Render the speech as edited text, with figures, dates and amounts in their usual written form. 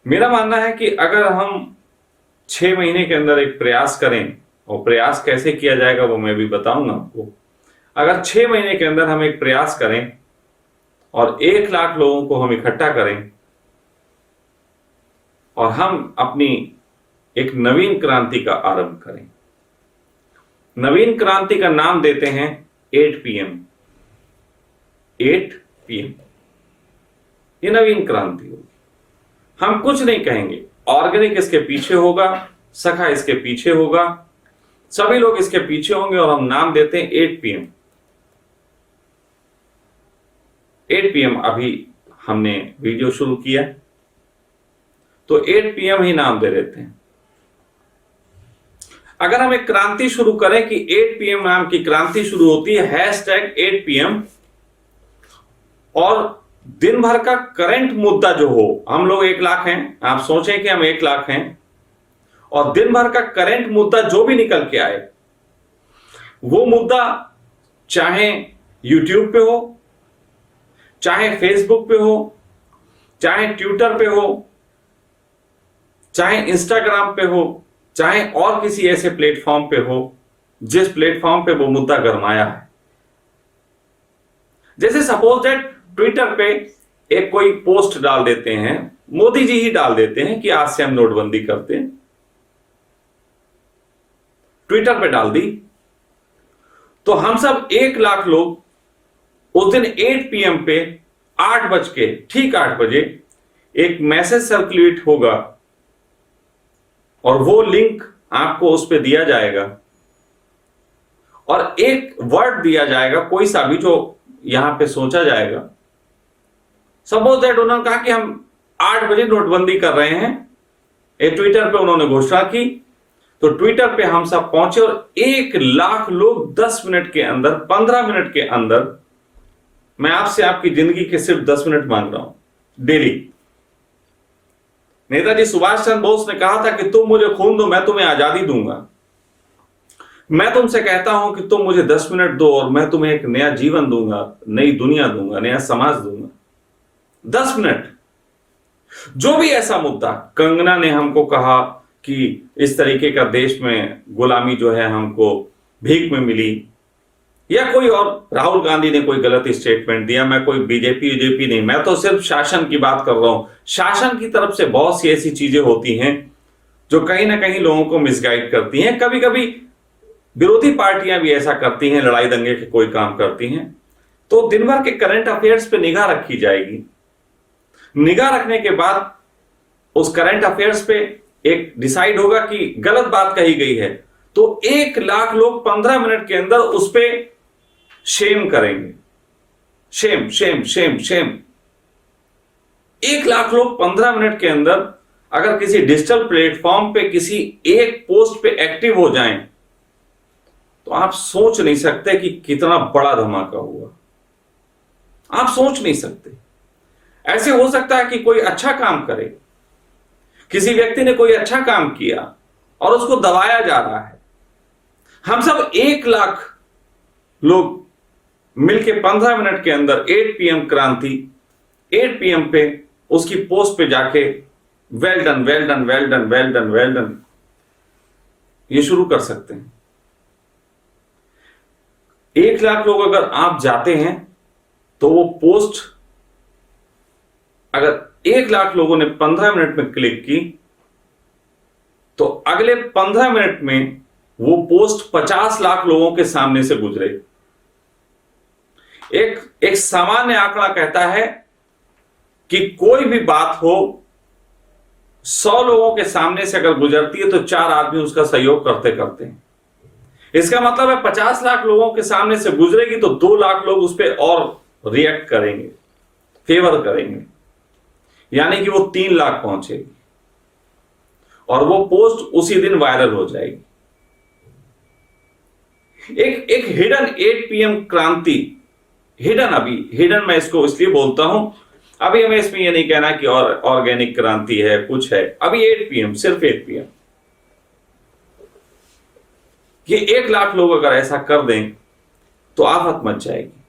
मेरा मानना है कि अगर हम 6 महीने के अंदर एक प्रयास करें, और प्रयास कैसे किया जाएगा वो मैं भी बताऊंगा आपको। अगर 6 महीने के अंदर हम एक प्रयास करें और 1 लाख लोगों को हम इकट्ठा करें और हम अपनी एक नवीन क्रांति का आरंभ करें। नवीन क्रांति का नाम देते हैं 8 PM। 8 PM ये नवीन क्रांति होगी। हम कुछ नहीं कहेंगे, ऑर्गेनिक इसके पीछे होगा, सखा इसके पीछे होगा, सभी लोग इसके पीछे होंगे और हम नाम देते हैं 8 PM। 8 PM अभी हमने वीडियो शुरू किया तो 8 PM ही नाम दे देते हैं। अगर हम एक क्रांति शुरू करें कि 8 PM नाम की क्रांति शुरू होती है, #8 PM, और दिन भर का करंट मुद्दा जो हो, हम लोग 1 लाख हैं, आप सोचें कि हम 1 लाख हैं, और दिन भर का करंट मुद्दा जो भी निकल के आए, वो मुद्दा चाहे यूट्यूब पे हो, चाहे फेसबुक पे हो, चाहे ट्विटर पे हो, चाहे इंस्टाग्राम पे हो, चाहे और किसी ऐसे प्लेटफॉर्म पे हो जिस प्लेटफॉर्म पे वो मुद्दा गरमाया है। जैसे सपोज दैट ट्विटर पे एक कोई पोस्ट डाल देते हैं, मोदी जी ही डाल देते हैं कि आज से हम नोटबंदी करते हैं, ट्विटर पे डाल दी, तो हम सब 1 लाख लोग उस दिन 8 PM पे 8 बज के ठीक 8 बजे एक मैसेज सर्कुलेट होगा और वो लिंक आपको उस पे दिया जाएगा और एक वर्ड दिया जाएगा, कोई सा भी जो यहां पे सोचा जाएगा। सपोज दैट उन्होंने कहा कि हम 8 बजे नोटबंदी कर रहे हैं, ये ट्विटर पे उन्होंने घोषणा की, तो ट्विटर पे हम सब पहुंचे और 1 लाख लोग 10 मिनट के अंदर, 15 मिनट के अंदर, मैं आपसे आपकी जिंदगी के सिर्फ 10 मिनट मांग रहा हूं डेली। नेताजी सुभाष चंद्र बोस ने कहा था कि तुम मुझे खून दो, मैं तुम्हें आजादी दूंगा। मैं तुमसे कहता हूं कि तुम मुझे 10 मिनट दो और मैं तुम्हें एक नया जीवन दूंगा, नई दुनिया दूंगा, नया समाज दूंगा। 10 मिनट। जो भी ऐसा मुद्दा, कंगना ने हमको कहा कि इस तरीके का देश में गुलामी जो है हमको भीख में मिली, या कोई और, राहुल गांधी ने कोई गलत स्टेटमेंट दिया, मैं कोई बीजेपी नहीं, मैं तो सिर्फ शासन की बात कर रहा हूं। शासन की तरफ से बहुत सी ऐसी चीजें होती हैं जो कहीं ना कहीं लोगों को मिसगाइड करती हैं। कभी कभी विरोधी पार्टियां भी ऐसा करती हैं, लड़ाई दंगे के कोई काम करती हैं। तो दिन भर के करंट अफेयर्स पे निगाह रखी जाएगी। निगाह रखने के बाद उस करंट अफेयर्स पे एक डिसाइड होगा कि गलत बात कही गई है, तो 1 लाख लोग 15 मिनट के अंदर उस पे शेम करेंगे। Shem Shem Shem Shem. 1 lakh लोग 15 मिनट के अंदर अगर किसी डिजिटल प्लेटफॉर्म पे किसी एक पोस्ट पे एक्टिव हो जाएं, तो आप सोच नहीं सकते कि कितना बड़ा धमाका हुआ। आप सोच नहीं सकते। ऐसे हो सकता है कि कोई अच्छा काम करे, किसी व्यक्ति ने कोई अच्छा काम किया और उसको दबाया जा रहा है। हम सब 1 लाख लोग मिलके 15 मिनट के अंदर 8 PM क्रांति, 8 PM पे उसकी पोस्ट पे जाके well done well done well done well done well done ये शुरू कर सकते हैं। 1 लाख लोग अगर आप जाते हैं तो वो पोस्ट, अगर 1 लाख लोगों ने 15 मिनट में क्लिक की, तो अगले 15 मिनट में वो पोस्ट 50 लाख लोगों के सामने से गुजरे। एक सामान्य आंकड़ा कहता है कि कोई भी बात हो 100 लोगों के सामने से अगर गुजरती है तो 4 आदमी उसका सहयोग करते करते हैं। इसका मतलब है 50 लाख लोगों के सामने से गुजरेगी तो 2 लाख लोग उस पर और रिएक्ट करेंगे, फेवर करेंगे, यानी कि वो 3 लाख पहुंचेगी और वो पोस्ट उसी दिन वायरल हो जाएगी। एक हिडन 8 PM क्रांति, हिडन, अभी हिडन मैं इसको इसलिए बोलता हूं, अभी हमें इसमें ये नहीं कहना कि और ऑर्गेनिक क्रांति है, कुछ है। अभी 8 PM, सिर्फ 8 PM। ये 1 लाख लोग अगर ऐसा कर दें तो आफत मच जाएगी।